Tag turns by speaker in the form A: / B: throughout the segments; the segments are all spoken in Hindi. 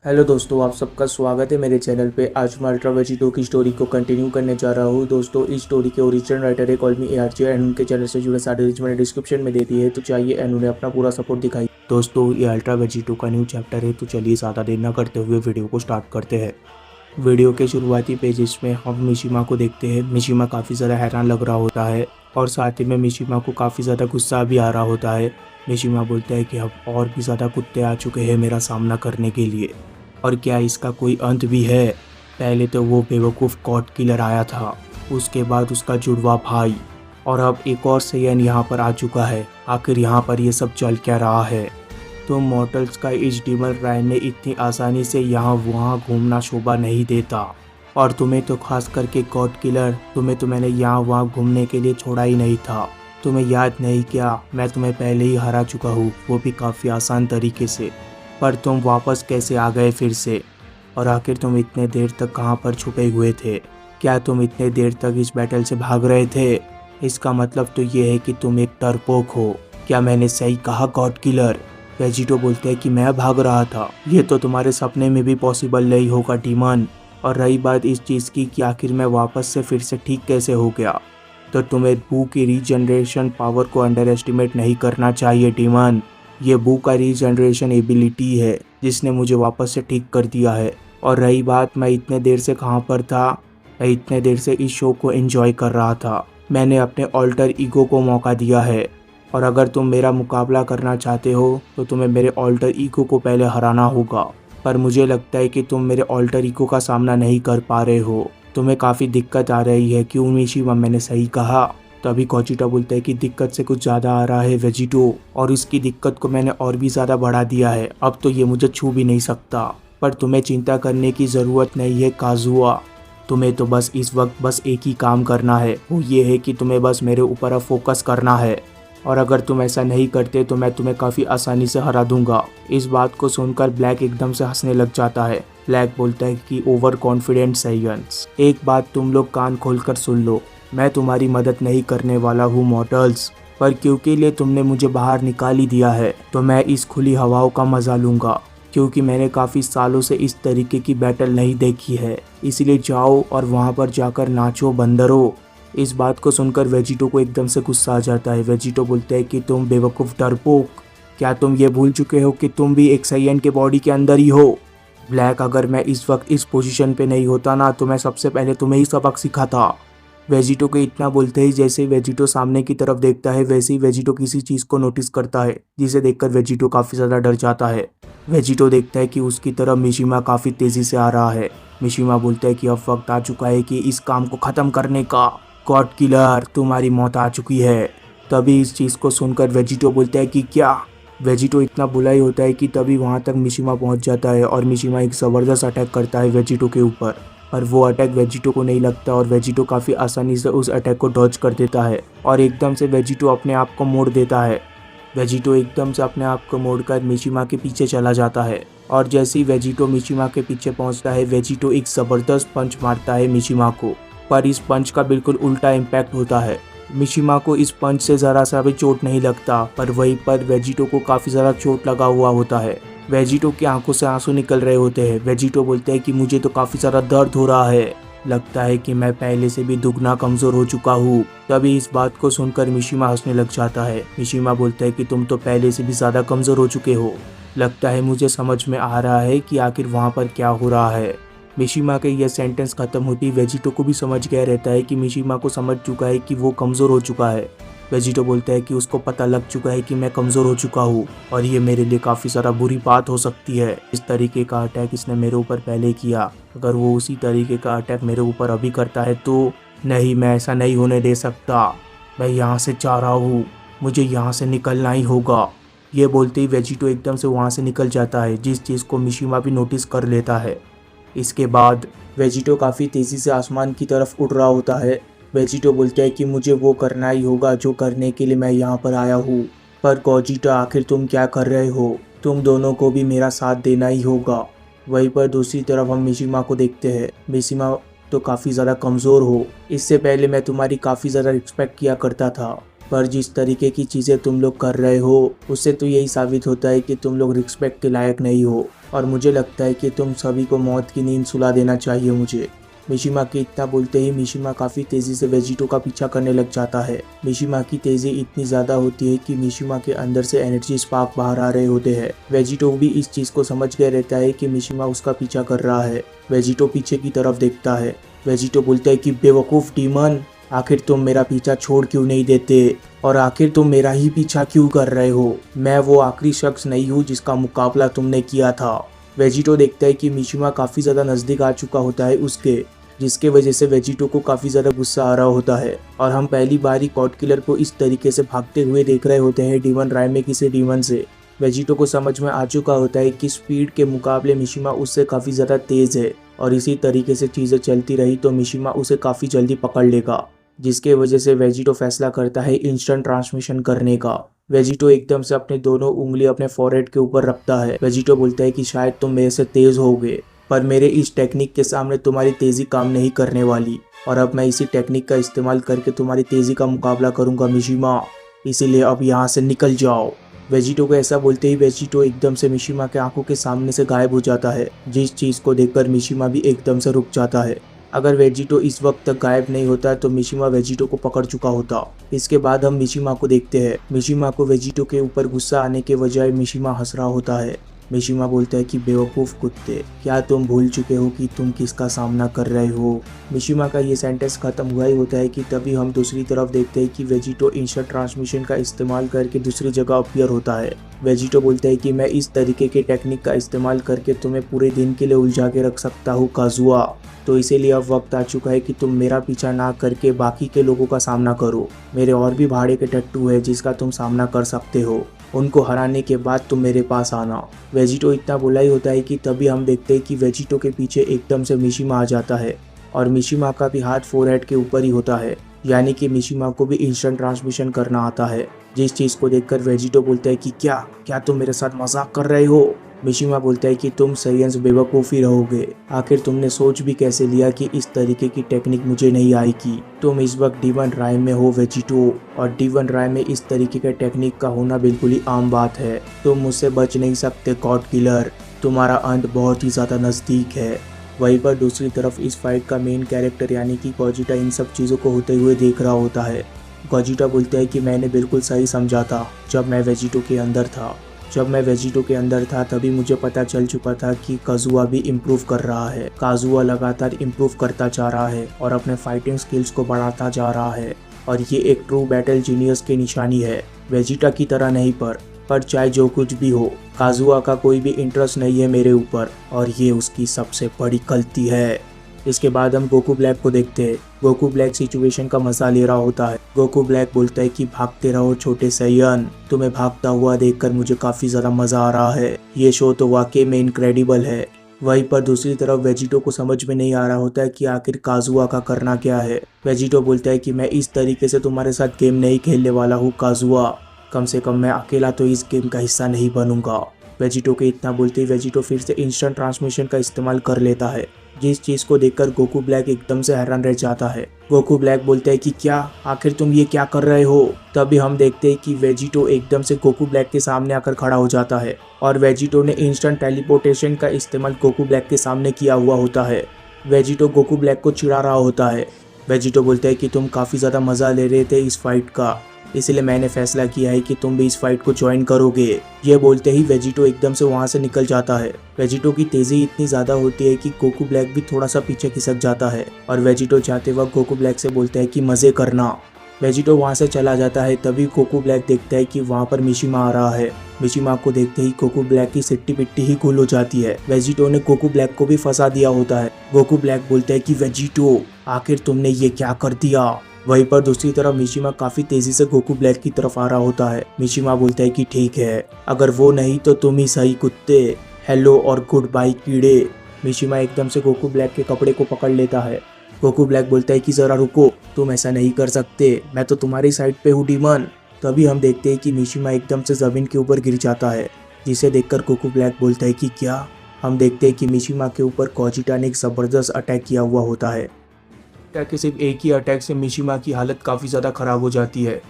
A: हेलो दोस्तों, आप सबका स्वागत है मेरे चैनल पे। आज मैं अल्ट्रा वेजिटो की स्टोरी को कंटिन्यू करने जा रहा हूँ। दोस्तों, इस स्टोरी के ओरिजिनल राइटर है कॉल्मी ARJ एंड उनके चैनल से जुड़े सारे लिंक्स मैंने डिस्क्रिप्शन में दे दिए है, तो चाहिए एंड उन्हें अपना पूरा सपोर्ट दिखाइए। दोस्तों, ये अल्ट्रा वेजिटो का न्यू चैप्टर है, तो चलिए ज़्यादा देर न करते हुए वीडियो को स्टार्ट करते हैं। वीडियो के शुरुआती पेजेस में हम मिशिमा को देखते हैं। मिशिमा काफ़ी ज़्यादा हैरान लग रहा होता है और साथ ही में मिशिमा को काफ़ी ज़्यादा गुस्सा भी आ रहा होता है। मिशिमा बोलता है कि अब और भी ज़्यादा कुत्ते आ चुके हैं मेरा सामना करने के लिए, और क्या इसका कोई अंत भी है। पहले तो वो बेवकूफ़ कॉट किलर आया था, उसके बाद उसका जुड़वा भाई, और अब एक और सैयन यहाँ पर आ चुका है। आखिर यहाँ पर ये सब चल क्या रहा है। तो मॉर्टल्स का इस डिमल राय ने इतनी आसानी से यहाँ वहाँ घूमना शोभा नहीं देता, और तुम्हें तो खास करके कॉट किलर, तुम्हें तो मैंने यहाँ वहाँ घूमने के लिए छोड़ा ही नहीं था। तुम्हें याद नहीं क्या, मैं तुम्हें पहले ही हरा चुका हूँ, वो भी काफ़ी आसान तरीके से। पर तुम वापस कैसे आ गए फिर से, और आखिर तुम इतने देर तक कहाँ पर छुपे हुए थे। क्या तुम इतने देर तक इस बैटल से भाग रहे थे। इसका मतलब तो ये है कि तुम एक डरपोक हो। क्या मैंने सही कहा गॉड किलर। वेजिटो बोलते हैं कि मैं भाग रहा था, ये तो तुम्हारे सपने में भी पॉसिबल नहीं होगा डीमन। और रही बात इस चीज़ की कि आखिर मैं वापस से फिर से ठीक कैसे हो गया, तो तुम्हें बू की रीजनरेशन पावर को अंडर एस्टिमेट नहीं करना चाहिए डीमन। ये बू का रीजनरेशन एबिलिटी है जिसने मुझे वापस से ठीक कर दिया है। और रही बात मैं इतने देर से कहाँ पर था, मैं इतने देर से इस शो को एंजॉय कर रहा था। मैंने अपने ऑल्टर ईगो को मौका दिया है, और अगर तुम मेरा मुकाबला करना चाहते हो तो तुम्हें मेरे ऑल्टर ईगो को पहले हराना होगा। पर मुझे लगता है कि तुम मेरे ऑल्टर ईगो का सामना नहीं कर पा रहे हो, तुम्हें काफ़ी दिक्कत आ रही है। क्यों मिशिमा, मैंने सही कहा। तभी गोजिटा बोलता है कि दिक्कत से कुछ ज़्यादा आ रहा है वेजिटो, और इसकी दिक्कत को मैंने और भी ज़्यादा बढ़ा दिया है। अब तो ये मुझे छू भी नहीं सकता। पर तुम्हें चिंता करने की ज़रूरत नहीं है काजुआ। तुम्हें तो बस इस वक्त बस एक ही काम करना है, वो ये है कि तुम्हें बस मेरे ऊपर अब फोकस करना है। और अगर तुम ऐसा नहीं करते तो मैं तुम्हें काफ़ी आसानी से हरा दूंगा। इस बात को सुनकर ब्लैक एकदम से हंसने लग जाता है। ब्लैक बोलता है कि ओवर कॉन्फिडेंट साइयंस, एक बात तुम लोग कान खोलकर सुन लो, मैं तुम्हारी मदद नहीं करने वाला हूँ मॉर्टल्स। पर क्योंकि लिए तुमने मुझे बाहर निकाल ही दिया है, तो मैं इस खुली हवाओं का मज़ा लूँगा, क्योंकि मैंने काफ़ी सालों से इस तरीके की बैटल नहीं देखी है। इसलिए जाओ और वहाँ पर जाकर नाचो बंदरो। इस बात को सुनकर वेजिटो को एकदम से गुस्सा आ जाता है। वेजिटो बोलते हैं कि तुम बेवकूफ़ डरपोक, क्या तुम ये भूल चुके हो कि तुम भी एक साइयन के बॉडी के अंदर ही हो। ब्लैक, अगर मैं इस वक्त इस पोजीशन पे नहीं होता ना, तो मैं सबसे पहले तुम्हें ही सबक सिखाता। वेजिटो के इतना बोलते ही जैसे वेजिटो सामने की तरफ देखता है, वैसे ही वेजिटो किसी चीज़ को नोटिस करता है, जिसे देखकर वेजिटो काफ़ी ज़्यादा डर जाता है। वेजिटो देखता है कि उसकी तरफ मिशिमा काफ़ी तेज़ी से आ रहा है। मिशिमा बोलता है कि अब वक्त आ चुका है कि इस काम को ख़त्म करने का। गॉड किलर, तुम्हारी मौत आ चुकी है। तभी इस चीज़ को सुनकर वेजिटो बोलता है कि क्या। वेजिटो इतना बुरा ही होता है कि तभी वहाँ तक मिशिमा पहुँच जाता है, और मिशिमा एक ज़बरदस्त अटैक करता है वेजिटो के ऊपर। पर वो अटैक वेजिटो को नहीं लगता, और वेजिटो काफ़ी आसानी से उस अटैक को डॉज कर देता है, और एकदम से वेजिटो अपने आप को मोड़ देता है। वेजिटो एकदम से अपने आप को मोड़कर मिशिमा के पीछे चला जाता है, और जैसे ही वेजिटो मिशिमा के पीछे पहुंचता है, वेजिटो एक ज़बरदस्त पंच मारता है मिशिमा को। पर इस पंच का बिल्कुल उल्टा इम्पैक्ट होता है। मिशिमा को इस पंच से ज़रा सा भी चोट नहीं लगता, पर वहीं पर वेजिटो को काफ़ी ज़्यादा चोट लगा हुआ होता है। वेजिटो की आंखों से आंसू निकल रहे होते हैं। वेजिटो बोलते हैं कि मुझे तो काफ़ी ज़्यादा दर्द हो रहा है, लगता है कि मैं पहले से भी दुगना कमज़ोर हो चुका हूँ। तभी इस बात को सुनकर मिशिमा हंसने लग जाता है। मिशिमा बोलता है कि तुम तो पहले से भी ज़्यादा कमज़ोर हो चुके हो, लगता है मुझे समझ में आ रहा है कि आखिर वहाँ पर क्या हो रहा है। मिशिमा के यह सेंटेंस खत्म होती वेजिटो को भी समझ गया रहता है कि मिशिमा को समझ चुका है कि वो कमज़ोर हो चुका है। वेजिटो बोलता है कि उसको पता लग चुका है कि मैं कमज़ोर हो चुका हूँ, और ये मेरे लिए काफ़ी ज़्यादा बुरी बात हो सकती है। इस तरीके का अटैक इसने मेरे ऊपर पहले किया, अगर वो उसी तरीके का अटैक मेरे ऊपर अभी करता है तो नहीं, मैं ऐसा नहीं होने दे सकता। मैं यहाँ से जा रहा हूँ, मुझे यहाँ से निकलना ही होगा। ये बोलते ही वेजिटो एकदम से वहाँ से निकल जाता है, जिस चीज़ को मिशिमा भी नोटिस कर लेता है। इसके बाद वेजिटो काफ़ी तेज़ी से आसमान की तरफ उड़ रहा होता है। वेजिटो बोलता है कि मुझे वो करना ही होगा जो करने के लिए मैं यहाँ पर आया हूँ। पर गोजिटा, आखिर तुम क्या कर रहे हो, तुम दोनों को भी मेरा साथ देना ही होगा। वहीं पर दूसरी तरफ हम मिशिमा को देखते हैं। मिशिमा तो काफ़ी ज़्यादा कमज़ोर हो, इससे पहले मैं तुम्हारी काफ़ी ज़्यादा रिस्पेक्ट किया करता था, पर जिस तरीके की चीज़ें तुम लोग कर रहे हो उससे तो यही साबित होता है कि तुम लोग रिस्पेक्ट के लायक नहीं हो, और मुझे लगता है कि तुम सभी को मौत की नींद सुला देना चाहिए मुझे। मिशिमा के इतना बोलते ही मिशिमा काफ़ी तेज़ी से वेजिटो का पीछा करने लग जाता है। मिशिमा की तेज़ी इतनी ज़्यादा होती है कि मिशिमा के अंदर से एनर्जी स्पार्क बाहर आ रहे होते हैं। वेजिटो भी इस चीज़ को समझ गया रहता है कि मिशिमा उसका पीछा कर रहा है। वेजिटो पीछे की तरफ देखता है। वेजिटो बोलता है कि बेवकूफ़ डीमन, आखिर तुम मेरा पीछा छोड़ क्यों नहीं देते, और आखिर तुम मेरा ही पीछा क्यों कर रहे हो? मैं वो आखिरी शख्स नहीं हूँ जिसका मुकाबला तुमने किया था। वेजिटो देखता है कि मिशिमा काफ़ी ज़्यादा नज़दीक आ चुका होता है उसके, जिसके वजह से वेजिटो को काफ़ी ज़्यादा गुस्सा आ रहा होता है। और हम पहली बार ही कॉड किलर को इस तरीके से भागते हुए देख रहे होते हैं डीमन राय किसी डीमन से। वेजिटो को समझ में आ चुका होता है कि स्पीड के मुकाबले मिशिमा उससे काफ़ी ज़्यादा तेज़ है, और इसी तरीके से चीज़ें चलती रही तो मिशिमा उसे काफ़ी जल्दी पकड़ लेगा, जिसके वजह से वेजिटो फैसला करता है इंस्टेंट ट्रांसमिशन करने का। वेजिटो एकदम से अपने दोनों उंगली अपने फॉरहेड के ऊपर रखता है। वेजिटो बोलता है कि शायद तुम मेरे से तेज़ होगे, पर मेरे इस टेक्निक के सामने तुम्हारी तेज़ी काम नहीं करने वाली, और अब मैं इसी टेक्निक का इस्तेमाल करके तुम्हारी तेज़ी का मुकाबला करूंगा मिशिमा, इसीलिए अब यहाँ से निकल जाओ। वेजिटो को ऐसा बोलते ही वेजिटो एकदम से मिशिमा के आंखों के सामने से गायब हो जाता है, जिस चीज़ को देखकर मिशिमा भी एकदम से रुक जाता है। अगर वेजिटो इस वक्त तक गायब नहीं होता तो मिशिमा वेजिटो को पकड़ चुका होता। इसके बाद हम मिशिमा को देखते हैं। मिशिमा को वेजिटो के ऊपर गुस्सा आने के बजाय मिशिमा हंस रहा होता है। मिशिमा बोलता है कि बेवकूफ़ कुत्ते, क्या तुम भूल चुके हो कि तुम किसका सामना कर रहे हो? मिशिमा का ये सेंटेंस खत्म हुआ ही होता है कि तभी हम दूसरी तरफ देखते हैं कि वेजिटो इंस्टेंट ट्रांसमिशन का इस्तेमाल करके दूसरी जगह अपीयर होता है। वेजिटो बोलता है कि मैं इस तरीके के टेक्निक का इस्तेमाल करके तुम्हें पूरे दिन के लिए उलझा के रख सकता हूँ काजुआ, तो इसीलिए अब वक्त आ चुका है कि तुम मेरा पीछा ना करके बाकी के लोगों का सामना करो। मेरे और भी भाड़े के टट्टू है जिसका तुम सामना कर सकते हो, उनको हराने के बाद तुम मेरे पास आना। वेजिटो इतना बोला ही होता है कि तभी हम देखते हैं कि वेजिटो के पीछे एकदम से मिशिमा आ जाता है, और मिशिमा का भी हाथ फोरहेड के ऊपर ही होता है, यानी कि मिशिमा को भी इंस्टेंट ट्रांसमिशन करना आता है। जिस चीज़ को देखकर वेजिटो बोलता है कि क्या क्या तुम मेरे साथ मजाक कर रहे हो? मिशिमा बोलता है कि तुम सही अंश बेवकूफ़ी रहोगे, आखिर तुमने सोच भी कैसे लिया कि इस तरीके की टेक्निक मुझे नहीं आएगी? तुम इस वक्त डीवन राय में हो वेजिटो, और डीवन राय में इस तरीके के टेक्निक का होना बिल्कुल ही आम बात है। तुम मुझसे बच नहीं सकते गॉड किलर, तुम्हारा अंत बहुत ही ज़्यादा नज़दीक है। वहीं पर दूसरी तरफ इस फाइट का मेन कैरेक्टर यानी कि गोजिटा इन सब चीज़ों को होते हुए देख रहा होता है। गोजिटा बोलता है कि मैंने बिल्कुल सही समझा था जब मैं वेजिटो के अंदर था। जब मैं वेजिटो के अंदर था तभी मुझे पता चल चुका था कि काजुआ भी इम्प्रूव कर रहा है। काजुआ लगातार इम्प्रूव करता जा रहा है और अपने फाइटिंग स्किल्स को बढ़ाता जा रहा है, और ये एक ट्रू बैटल जीनियस की निशानी है। वेजिटा की तरह नहीं, पर चाहे जो कुछ भी हो, काजुआ का कोई भी इंटरेस्ट नहीं है मेरे ऊपर, और ये उसकी सबसे बड़ी गलती है। इसके बाद हम गोकू ब्लैक को देखते हैं। गोकू ब्लैक सिचुएशन का मजा ले रहा होता है। गोकू ब्लैक बोलता है कि भागते रहो छोटे सैयन, तुम्हें भागता हुआ देखकर मुझे काफी ज्यादा मजा आ रहा है। ये शो तो वाकई में इनक्रेडिबल है। वहीं पर दूसरी तरफ वेजिटो को समझ में नहीं आ रहा होता है कि आखिर काजुआ का करना क्या है। वेजिटो बोलता है कि मैं इस तरीके से तुम्हारे साथ गेम नहीं खेलने वाला हूँ काजुआ, कम से कम मैं अकेला तो इस गेम का हिस्सा नहीं बनूंगा। वेजिटो के इतना बोलते ही वेजिटो फिर से इंस्टेंट ट्रांसमिशन का इस्तेमाल कर लेता है, जिस चीज़ को देखकर गोकू ब्लैक एकदम से हैरान रह जाता है। गोकू ब्लैक बोलता है कि क्या, आखिर तुम ये क्या कर रहे हो? तभी हम देखते हैं कि वेजिटो एकदम से गोकू ब्लैक के सामने आकर खड़ा हो जाता है, और वेजिटो ने इंस्टेंट टेलीपोर्टेशन का इस्तेमाल गोकू ब्लैक के सामने किया हुआ होता है। वेजिटो गोकू ब्लैक को चिढ़ा रहा होता है। वेजिटो बोलता है कि तुम काफ़ी ज़्यादा मज़ा ले रहे थे इस फाइट का, इसलिए मैंने फैसला किया है कि तुम भी इस फाइट को ज्वाइन करोगे। ये बोलते ही वेजिटो एकदम से वहां से निकल जाता है। वेजिटो की तेजी इतनी ज्यादा होती है कि गोकू ब्लैक भी थोड़ा सा पीछे खिसक जाता है, और वेजिटो जाते वक्त गोकू ब्लैक से बोलता है कि मजे करना। वेजिटो वहां से चला जाता है। तभी गोकू ब्लैक देखता है कि वहां पर मिशिमा आ रहा है। मिशिमा को देखते ही गोकू ब्लैक की सिट्टी पिट्टी ही गुल हो जाती है। वेजिटो ने गोकू ब्लैक को भी फंसा दिया होता है। गोकू ब्लैक बोलता है कि वेजिटो, आखिर तुमने ये क्या कर दिया? वहीं पर दूसरी तरफ मिशिमा काफी तेजी से गोकू ब्लैक की तरफ आ रहा होता है। मिशिमा बोलता है कि ठीक है, अगर वो नहीं तो तुम ही सही कुत्ते, हेलो और गुड बाय कीड़े। मिशिमा एकदम से गोकू ब्लैक के कपड़े को पकड़ लेता है। गोकू ब्लैक बोलता है कि जरा रुको, तुम ऐसा नहीं कर सकते, मैं तो तुम्हारी साइड पे हूँ डीमन। तभी हम देखते हैं कि मिशिमा एकदम से जमीन के ऊपर गिर जाता है, जिसे देखकर गोकू ब्लैक बोलता है कि क्या। हम देखते हैं कि मिशिमा के ऊपर गोजिटा ने एक जबरदस्त अटैक किया हुआ होता है। कि सिर्फ एक ही अटैक से मिशिमा की हालत काफ़ी ज़्यादा ख़राब हो जाती है।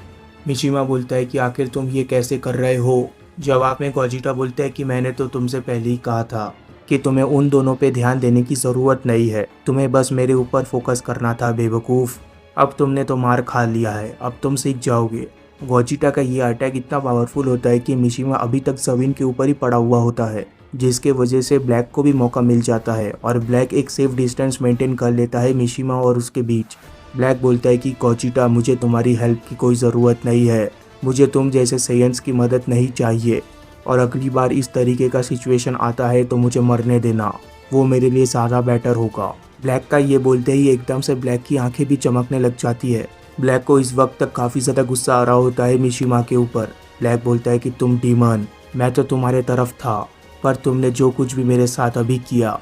A: मिशिमा बोलता है कि आखिर तुम ये कैसे कर रहे हो। जवाब में गोजिटा बोलता है कि मैंने तो तुमसे पहले ही कहा था कि तुम्हें उन दोनों पे ध्यान देने की ज़रूरत नहीं है, तुम्हें बस मेरे ऊपर फोकस करना था बेवकूफ़। अब तुमने तो मार खा लिया है, अब तुम सीख जाओगे। गोजिटा का ये अटैक इतना पावरफुल होता है कि मिशिमा अभी तक जमीन के ऊपर ही पड़ा हुआ होता है, जिसके वजह से ब्लैक को भी मौका मिल जाता है और ब्लैक एक सेफ डिस्टेंस मेंटेन कर लेता है मिशिमा और उसके बीच। ब्लैक बोलता है कि गोजिटा, मुझे तुम्हारी हेल्प की कोई ज़रूरत नहीं है, मुझे तुम जैसे सेयंस की मदद नहीं चाहिए, और अगली बार इस तरीके का सिचुएशन आता है तो मुझे मरने देना, वो मेरे लिए ज़्यादा बेटर होगा। ब्लैक का ये बोलते ही एकदम से ब्लैक की आंखें भी चमकने लग जाती है। ब्लैक को इस वक्त तक काफ़ी ज़्यादा गुस्सा आ रहा होता है मिशिमा के ऊपर। ब्लैक बोलता है कि तुम डीमन, मैं तो तुम्हारे तरफ था, पर तुमने जो कुछ भी मेरे साथ अभी किया,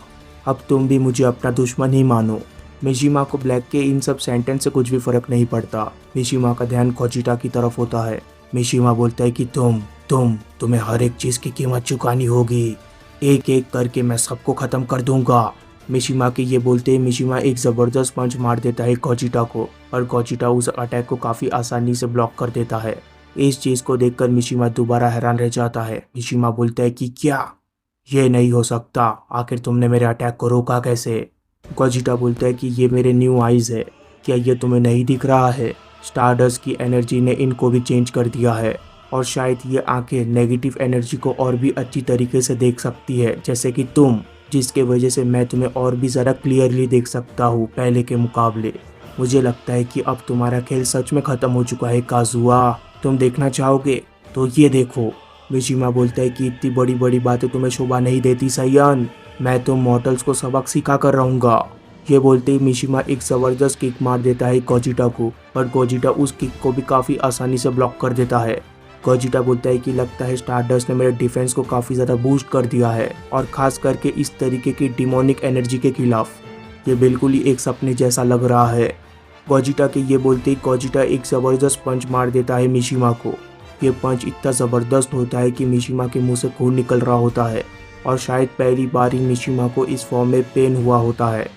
A: अब तुम भी मुझे अपना दुश्मन ही मानो। मिशिमा को ब्लैक के इन सब सेंटेंस से कुछ भी फर्क नहीं पड़ता। मिशिमा का ध्यान गोजिटा की तरफ होता है। मिशिमा बोलता है कि तुम्हें हर एक चीज़ की कीमत चुकानी होगी, एक एक करके मैं सबको ख़त्म कर दूंगा। मिशिमा के ये बोलते ही मिशिमा एक ज़बरदस्त पंच मार देता है गोजिटा को, और गोजिटा उस अटैक को काफ़ी आसानी से ब्लॉक कर देता है। इस चीज़ को देखकर मिशिमा दोबारा हैरान रह जाता है। मिशिमा बोलता है कि क्या, ये नहीं हो सकता, आखिर तुमने मेरे अटैक को रोका कैसे। गोजिटा बोलता है कि ये मेरे न्यू आइज़ है, क्या ये तुम्हें नहीं दिख रहा है, स्टारडस्ट की एनर्जी ने इनको भी चेंज कर दिया है, और शायद ये आंखें नेगेटिव एनर्जी को और भी अच्छी तरीके से देख सकती है, जैसे कि तुम, जिसके वजह से मैं तुम्हें और भी ज़्यादा क्लियरली देख सकता हूँ पहले के मुकाबले। मुझे लगता है कि अब तुम्हारा खेल सच में ख़त्म हो चुका है काजुआ, तुम देखना चाहोगे तो ये देखो। मिशिमा बोलता है कि इतनी बड़ी बड़ी बातें तुम्हें शोभा नहीं देती सैयन, मैं तो मॉडल्स को सबक सिखा कर रहूँगा। ये बोलते ही मिशिमा एक ज़बरदस्त किक मार देता है गोजिटा को, पर गोजिटा उस किक को भी काफ़ी आसानी से ब्लॉक कर देता है। गोजिटा बोलता है कि लगता है स्टारडस्ट ने मेरे डिफेंस को काफ़ी ज़्यादा बूस्ट कर दिया है, और ख़ास करके इस तरीके की डिमोनिक एनर्जी के खिलाफ। ये बिल्कुल ही एक सपने जैसा लग रहा है। गोजिटा के ये बोलते ही गोजिटा एक ज़बरदस्त पंच मार देता है मिशिमा को। ये पंच इतना ज़बरदस्त होता है कि मिशिमा के मुंह से खून निकल रहा होता है, और शायद पहली बार ही मिशिमा को इस फॉर्म में पेन हुआ होता है।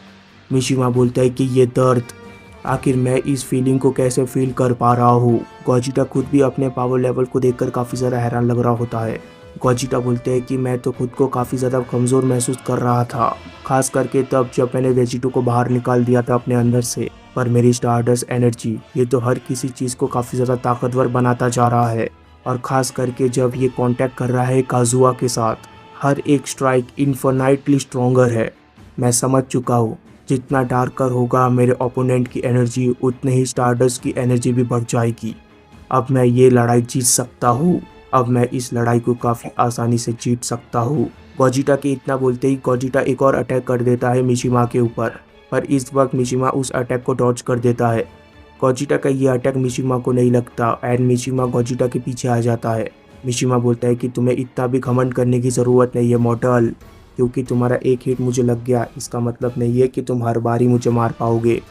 A: मिशिमा बोलता है कि ये दर्द, आखिर मैं इस फीलिंग को कैसे फील कर पा रहा हूँ। गोजिटा खुद भी अपने पावर लेवल को देखकर काफ़ी ज़्यादा हैरान लग रहा होता है। गोजिटा बोलते हैं कि मैं तो खुद को काफ़ी ज़्यादा कमज़ोर महसूस कर रहा था, खास करके तब जब मैंने वेजिटो को बाहर निकाल दिया था अपने अंदर से, पर मेरी स्टारडस्ट एनर्जी ये तो हर किसी चीज़ को काफ़ी ज़्यादा ताकतवर बनाता जा रहा है, और ख़ास करके जब ये कांटेक्ट कर रहा है काजुआ के साथ, हर एक स्ट्राइक इन्फिनाइटली स्ट्रॉन्गर है। मैं समझ चुका हूँ, जितना डार्कर होगा मेरे ओपोनेंट की एनर्जी, उतने ही स्टारडस्ट की एनर्जी भी बढ़ जाएगी। अब मैं ये लड़ाई जीत सकता हूँ, अब मैं इस लड़ाई को काफ़ी आसानी से जीत सकता हूँ। गोजिटा के इतना बोलते ही गोजिटा एक और अटैक कर देता है मिशिमा के ऊपर, पर इस वक्त मिशिमा उस अटैक को डॉज कर देता है। गोजिटा का ये अटैक मिशिमा को नहीं लगता, एंड मिशिमा गोजिटा के पीछे आ जाता है। मिशिमा बोलता है कि तुम्हें इतना भी घमंड करने की ज़रूरत नहीं है मॉडल, क्योंकि तुम्हारा एक हिट मुझे लग गया, इसका मतलब नहीं है कि तुम हर बार ही मुझे मार पाओगे।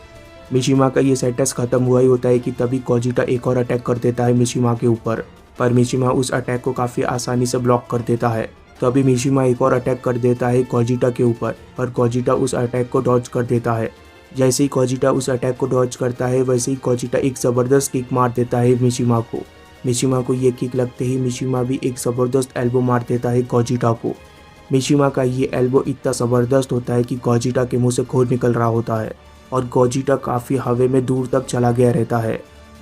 A: मिशिमा का ये सेंटेंस खत्म हुआ ही होता है कि तभी गोजिटा एक और अटैक कर देता है मिशिमा के ऊपर, पर मिशिमा उस अटैक को काफ़ी आसानी से ब्लॉक कर देता है। तभी मिशिमा एक और अटैक कर देता है गोजिटा के ऊपर, पर गोजिटा उस अटैक को डॉज कर देता है। जैसे ही गोजिटा उस अटैक को डॉज करता है, वैसे ही गोजिटा एक ज़बरदस्त किक मार देता है मिशिमा को। मिशिमा को ये किक लगते ही मिशिमा भी एक ज़बरदस्त एल्बो मार देता है गोजिटा को। मिशिमा का ये एल्बो इतना ज़बरदस्त होता है कि गोजिटा के मुंह से खून निकल रहा होता है, और गोजिटा काफ़ी हवा में दूर तक चला गया रहता है।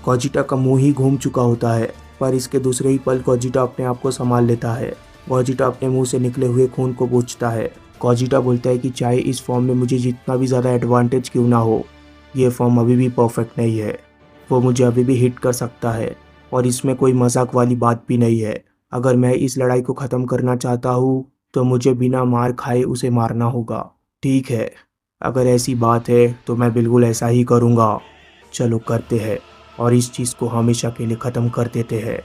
A: गोजिटा का मुंह ही घूम चुका होता है, पर इसके दूसरे ही पल गोजिटा अपने आप को संभाल लेता है। गोजिटा अपने मुंह से निकले हुए खून को पोंछता है। गोजिटा बोलता है कि चाहे इस फॉर्म में मुझे जितना भी ज़्यादा एडवांटेज क्यों ना हो, ये फॉर्म अभी भी परफेक्ट नहीं है, वो मुझे अभी भी हिट कर सकता है, और इसमें कोई मजाक वाली बात भी नहीं है। अगर मैं इस लड़ाई को ख़त्म करना चाहता हूँ तो मुझे बिना मार खाए उसे मारना होगा। ठीक है, अगर ऐसी बात है तो मैं बिल्कुल ऐसा ही करूँगा। चलो करते हैं, और इस चीज़ को हमेशा के लिए ख़त्म कर देते हैं।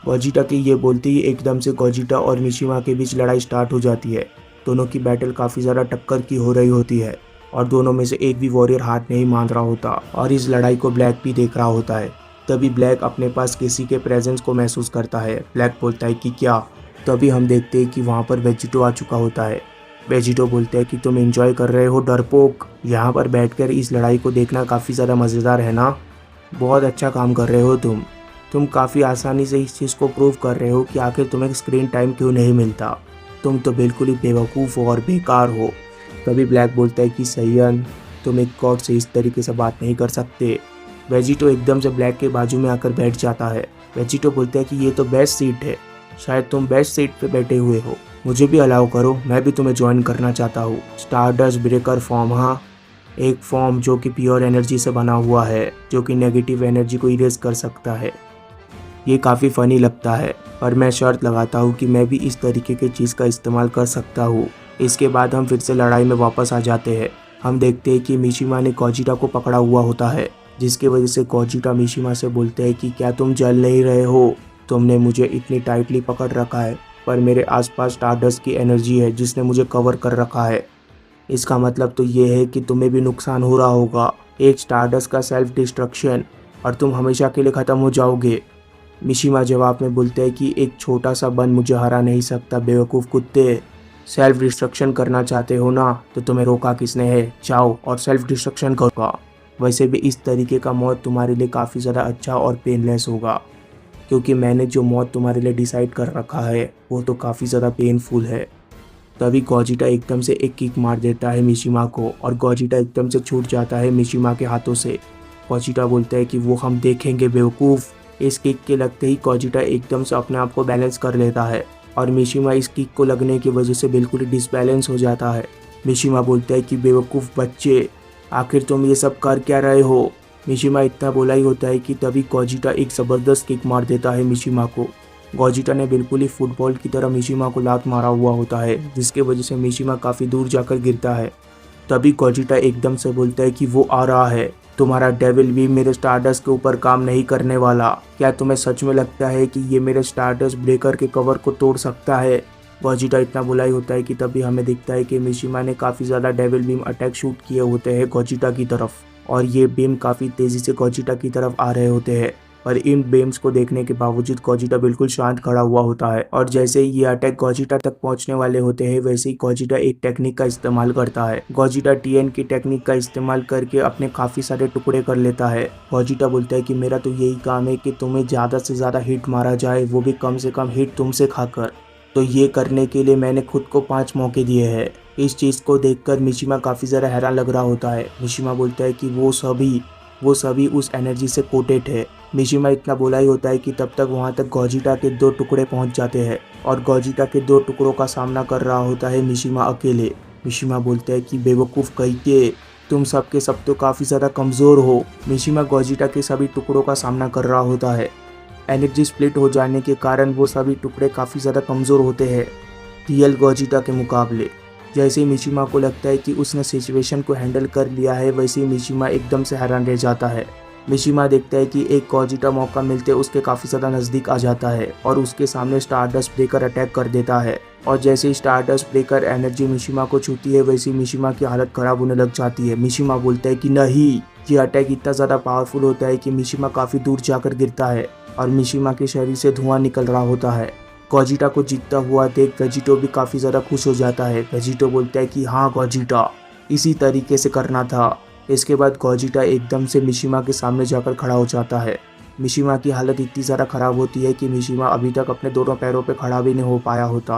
A: गोजिटा के ये बोलते ही एकदम से गोजिटा और मिशिमा के बीच लड़ाई स्टार्ट हो जाती है। दोनों की बैटल काफ़ी ज़्यादा टक्कर की हो रही होती है, और दोनों में से एक भी वॉरियर हाथ नहीं मान रहा होता, और इस लड़ाई को ब्लैक भी देख रहा होता है। तभी ब्लैक अपने पास किसी के प्रेजेंस को महसूस करता है। ब्लैक बोलता है कि क्या। तभी हम देखते हैं कि वहाँ पर वेजिटो आ चुका होता है। वेजिटो बोलते हैं कि तुम एंजॉय कर रहे हो डरपोक, यहाँ पर बैठकर इस लड़ाई को देखना काफ़ी ज़्यादा मज़ेदार है ना, बहुत अच्छा काम कर रहे हो तुम। तुम काफ़ी आसानी से इस चीज़ को प्रूव कर रहे हो कि आखिर तुम्हें स्क्रीन टाइम क्यों नहीं मिलता। तुम तो बिल्कुल ही बेवकूफ़ हो और बेकार हो। तभी ब्लैक बोलता है कि सैयन, तुम एक गॉड से इस तरीके से बात नहीं कर सकते। वेजिटो एकदम से ब्लैक के बाजू में आकर बैठ जाता है। वेजिटो बोलता है कि ये तो बेस्ट सीट है, शायद तुम बेस्ट सीट पे बैठे हुए हो। मुझे भी अलाउ करो, मैं भी तुम्हें ज्वाइन करना चाहता हूँ। स्टारडस्ट ब्रेकर फॉर्म, हाँ, एक फॉर्म जो कि प्योर एनर्जी से बना हुआ है, जो कि नेगेटिव एनर्जी को इरेज कर सकता है। ये काफ़ी फ़नी लगता है, पर मैं शर्त लगाता हूँ कि मैं भी इस तरीके की चीज़ का इस्तेमाल कर सकता हूँ। इसके बाद हम फिर से लड़ाई में वापस आ जाते हैं। हम देखते हैं कि मिशिमा ने गोजिटा को पकड़ा हुआ होता है, जिसकी वजह से गोजिटा मिशिमा से बोलते हैं कि क्या तुम जल नहीं रहे हो? तुमने मुझे इतनी टाइटली पकड़ रखा है, पर मेरे आसपास स्टारडस्ट की एनर्जी है जिसने मुझे कवर कर रखा है। इसका मतलब तो ये है कि तुम्हें भी नुकसान हो रहा होगा, एक स्टारडस्ट का सेल्फ डिस्ट्रक्शन, और तुम हमेशा के लिए ख़त्म हो जाओगे। मिशिमा जवाब में बोलते हैं कि एक छोटा सा बन मुझे हरा नहीं सकता, बेवकूफ़ कुत्ते। सेल्फ डिस्ट्रक्शन करना चाहते हो ना, तो तुम्हें रोका किसने है? जाओ और सेल्फ डिस्ट्रक्शन करो। वैसे भी इस तरीके का मौत तुम्हारे लिए काफ़ी ज़्यादा अच्छा और पेनलेस होगा, क्योंकि मैंने जो मौत तुम्हारे लिए डिसाइड कर रखा है वो तो काफ़ी ज़्यादा पेनफुल है। तभी गोजिटा एकदम से एक किक मार देता है मिशिमा को, और गोजिटा एकदम से छूट जाता है मिशिमा के हाथों से। गोजिटा बोलता है कि वो हम देखेंगे बेवकूफ़। इस किक के लगते ही गोजिटा एकदम से अपने आप को बैलेंस कर लेता है, और मिशिमा इस किक को लगने की वजह से बिल्कुल ही डिसबैलेंस हो जाता है। मिशिमा बोलता है कि बेवकूफ़ बच्चे, आखिर तुम ये सब कर क्या रहे हो? मिशिमा इतना बोला ही होता है कि तभी गोजिटा एक ज़बरदस्त किक मार देता है मिशिमा को। गोजिटा ने बिल्कुल ही फुटबॉल की तरह मिशिमा को लात मारा हुआ होता है, जिसके वजह से मिशिमा काफ़ी दूर जाकर गिरता है। तभी गोजिटा एकदम से बोलता है कि वो आ रहा है। तुम्हारा डेविल भी मेरे स्टारडस्ट के ऊपर काम नहीं करने वाला। क्या तुम्हें सच में लगता है कि ये मेरे स्टारडस्ट ब्रेकर के कवर को तोड़ सकता है? गोजिटा इतना बुलाई होता है कि तभी हमें दिखता है कि मिशिमा ने काफ़ी ज़्यादा डेविल बीम अटैक शूट किए होते हैं गोजिटा की तरफ, और ये बीम काफ़ी तेज़ी से गोजिटा की तरफ आ रहे होते हैं। पर इन बीम्स को देखने के बावजूद गोजिटा बिल्कुल शांत खड़ा हुआ होता है, और जैसे ही ये अटैक गोजिटा तक पहुंचने वाले होते हैं, वैसे ही गोजिटा एक टेक्निक का इस्तेमाल करता है। गोजिटा टीएन की टेक्निक का इस्तेमाल करके अपने काफ़ी सारे टुकड़े कर लेता है। गोजिटा बोलता है कि मेरा तो यही काम है कि तुम्हें ज़्यादा से ज़्यादा हिट मारा जाए, वो भी कम से कम हिट तुमसे खाकर। तो ये करने के लिए मैंने खुद को 5 मौके दिए हैं। इस चीज़ को देखकर मिशिमा काफ़ी ज़्यादा हैरान लग रहा होता है। मिशिमा बोलता है कि वो सभी उस एनर्जी से कोटेड है। मिशिमा इतना बोला ही होता है कि तब तक वहाँ तक गोजिटा के 2 टुकड़े पहुँच जाते हैं, और गोजिटा के 2 टुकड़ों का सामना कर रहा होता है मिशिमा अकेले। मिशिमा बोलता है कि बेवकूफ़ कहिए, तुम सब के सब तो काफ़ी ज़्यादा कमज़ोर हो। मिशिमा गोजिटा के सभी टुकड़ों का सामना कर रहा होता है। एनर्जी स्प्लिट हो जाने के कारण वो सभी टुकड़े काफ़ी ज़्यादा कमज़ोर होते हैं रियल गोजिटा के मुकाबले। जैसे ही मिशिमा को लगता है कि उसने सिचुएशन को हैंडल कर लिया है, वैसे ही मिशिमा एकदम से हैरान रह जाता है। मिशिमा देखता है कि एक गोजिटा मौका मिलते उसके काफ़ी ज़्यादा नज़दीक आ जाता है, और उसके सामने स्टारडस्ट ब्रेकर अटैक कर देता है। और जैसे ही स्टारडस्ट ब्रेकर एनर्जी मिशिमा को छूती है, वैसे ही मिशिमा की हालत ख़राब होने लग जाती है। मिशिमा बोलता है कि नहीं, ये अटैक इतना ज़्यादा पावरफुल होता है कि मिशिमा काफ़ी दूर जाकर गिरता है, और मिशिमा के शरीर से धुआं निकल रहा होता है। गोजिटा को जीतता हुआ देख वेजिटो भी काफ़ी ज़्यादा खुश हो जाता है। वेजिटो बोलता है कि हाँ गोजिटा, इसी तरीके से करना था। इसके बाद गोजिटा एकदम से मिशिमा के सामने जाकर खड़ा हो जाता है। मिशिमा की हालत इतनी ज़्यादा ख़राब होती है कि मिशिमा अभी तक अपने दोनों पैरों पर खड़ा भी नहीं हो पाया होता।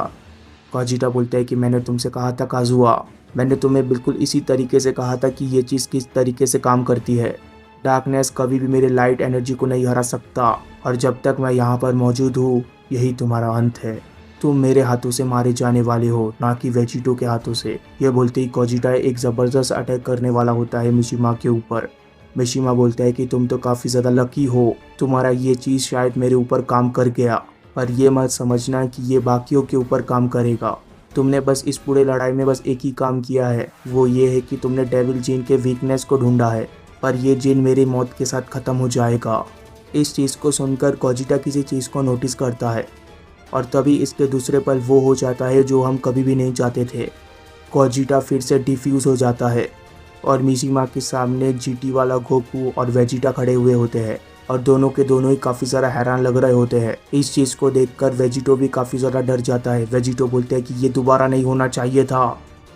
A: गोजिटा बोलता है कि मैंने तुमसे कहा था काजुआ, मैंने तुम्हें बिल्कुल इसी तरीके से कहा था कि ये चीज़ किस तरीके से काम करती है। डार्कनेस कभी भी मेरे लाइट एनर्जी को नहीं हरा सकता, और जब तक मैं यहाँ पर मौजूद हूँ, यही तुम्हारा अंत है। तुम मेरे हाथों से मारे जाने वाले हो, ना कि वेजिटो के हाथों से। यह बोलते ही गोजिटा एक ज़बरदस्त अटैक करने वाला होता है मिशिमा के ऊपर। मिशिमा बोलता है कि तुम तो काफ़ी ज़्यादा लकी हो, तुम्हारा ये चीज़ शायद मेरे ऊपर काम कर गया, पर यह मत समझना कि ये बाकियों के ऊपर काम करेगा। तुमने बस इस पूरे लड़ाई में बस एक ही काम किया है, वो ये है कि तुमने डेविल जीन के वीकनेस को ढूंढा है, पर यह जीन मेरी मौत के साथ ख़त्म हो जाएगा। इस चीज़ को सुनकर गोजिटा किसी चीज़ को नोटिस करता है, और तभी इसके दूसरे पल वो हो जाता है जो हम कभी भी नहीं चाहते थे। गोजिटा फिर से डिफ्यूज़ हो जाता है, और मिशिमा के सामने जीटी वाला गोकू और वेजिटा खड़े हुए होते हैं, और दोनों के दोनों ही काफ़ी ज़्यादा हैरान लग रहे होते हैं। इस चीज़ को देखकर वेजिटो भी काफ़ी ज़्यादा डर जाता है। वेजिटो बोलते हैं कि ये दोबारा नहीं होना चाहिए था।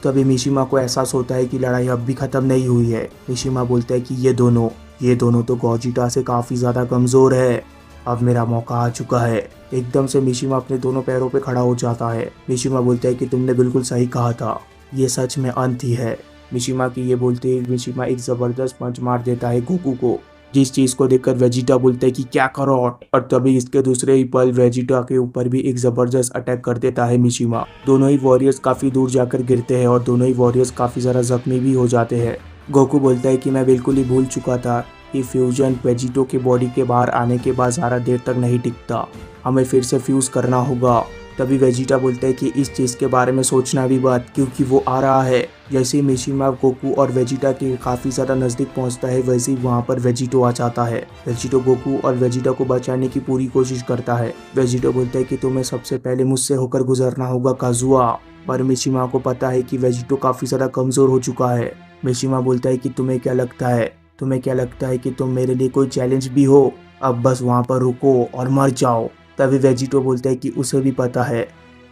A: तभी मिशिमा को एहसास होता है कि लड़ाई अब भी ख़त्म नहीं हुई है। मिशिमा बोलता है कि ये दोनों तो गोजिटा से काफ़ी ज़्यादा कमज़ोर है, अब मेरा मौका आ चुका है। एकदम से मिशिमा अपने दोनों पैरों पे खड़ा हो जाता है। मिशिमा बोलता है कि तुमने बिल्कुल सही कहा था, ये सच में अंत ही है। मिशिमा की ये बोलते ही मिशिमा एक जबरदस्त पंच मार देता है गोकू को, जिस चीज को देखकर वेजिटा बोलता है कि क्या करो, और तभी इसके दूसरे ही पल वेजिटा के ऊपर भी एक जबरदस्त अटैक कर देता है मिशिमा। दोनों ही वॉरियर्स काफी दूर जाकर गिरते हैं और दोनों ही वॉरियर्स काफी ज्यादा जख्मी भी हो जाते हैं। गोकू बोलता है कि मैं बिल्कुल ही भूल चुका था कि फ्यूजन वेजिटो की बॉडी के बाहर आने के बाद ज़्यादा देर तक नहीं टिकता, हमें फिर से फ्यूज़ करना होगा। तभी वेजिटा बोलता है कि इस चीज़ के बारे में सोचना भी बात, क्योंकि वो आ रहा है। जैसे ही मिशिमा गोकू और वेजिटा के काफ़ी ज़्यादा नज़दीक पहुंचता है, वैसे ही वहाँ पर वेजिटो आ जाता है। वेजिटो गोकू और वेजिटा को बचाने की पूरी कोशिश करता है। वेजिटो बोलता है कि तुम्हें सबसे पहले मुझसे होकर गुजरना होगा काजुआ, पर मिशिमा को पता है कि वेजिटो काफ़ी ज़्यादा कमज़ोर हो चुका है। मिशिमा बोलता है कि तुम्हें क्या लगता है कि तुम मेरे लिए कोई चैलेंज भी हो? अब बस वहाँ पर रुको और मर जाओ। तभी वेजिटो बोलता है कि उसे भी पता है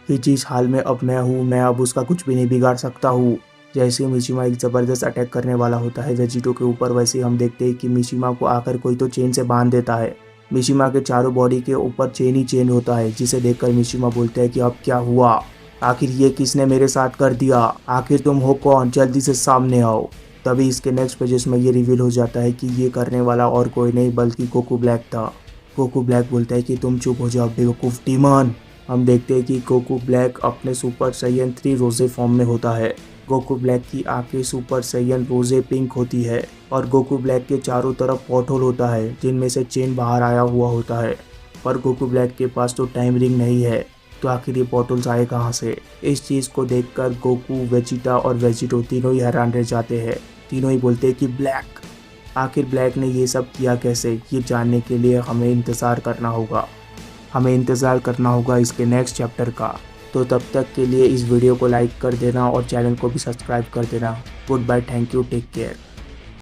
A: कि जिस हाल में अब मैं हूँ, मैं अब उसका कुछ भी नहीं बिगाड़ सकता हूँ। जैसे ही मिशिमा एक ज़बरदस्त अटैक करने वाला होता है वेजिटो के ऊपर, वैसे ही हम देखते हैं कि मिशिमा को आकर कोई तो चेन से बांध देता है। मिशिमा के चारों बॉडी के ऊपर चेन ही चेन होता है, जिसे देखकर मिशिमा बोलता है कि अब क्या हुआ, आखिर ये किसने मेरे साथ कर दिया, आखिर तुम हो कौन, जल्दी से सामने आओ। तभी इसके नेक्स्ट पेजेस में ये रिवील हो जाता है कि ये करने वाला और कोई नहीं बल्कि गोकू ब्लैक था। गोकू ब्लैक बोलता है कि तुम चुप हो जाओ बेवकूफ़ डीमन। हम देखते हैं कि गोकू ब्लैक अपने सुपर सैयन 3 रोजे फॉर्म में होता है। गोकू ब्लैक की आंखें सुपर सैयन रोजे पिंक होती है और गोकू ब्लैक के चारों तरफ पोर्टल होता है, जिनमें से चेन बाहर आया हुआ होता है। पर गोकू ब्लैक के पास तो टाइम रिंग नहीं है, तो आखिर ये पोर्टल्स आए कहाँ से? इस चीज़ को देखकर गोकू, वेजिटा और वेजिटो तीनों ही हैरान रह जाते हैं। तीनों ही बोलते हैं कि ब्लैक, आखिर ब्लैक ने ये सब किया कैसे? ये जानने के लिए हमें इंतज़ार करना होगा इसके नेक्स्ट चैप्टर का। तो तब तक के लिए इस वीडियो को लाइक कर देना और चैनल को भी सब्सक्राइब कर देना। Good bye, thank you, take care.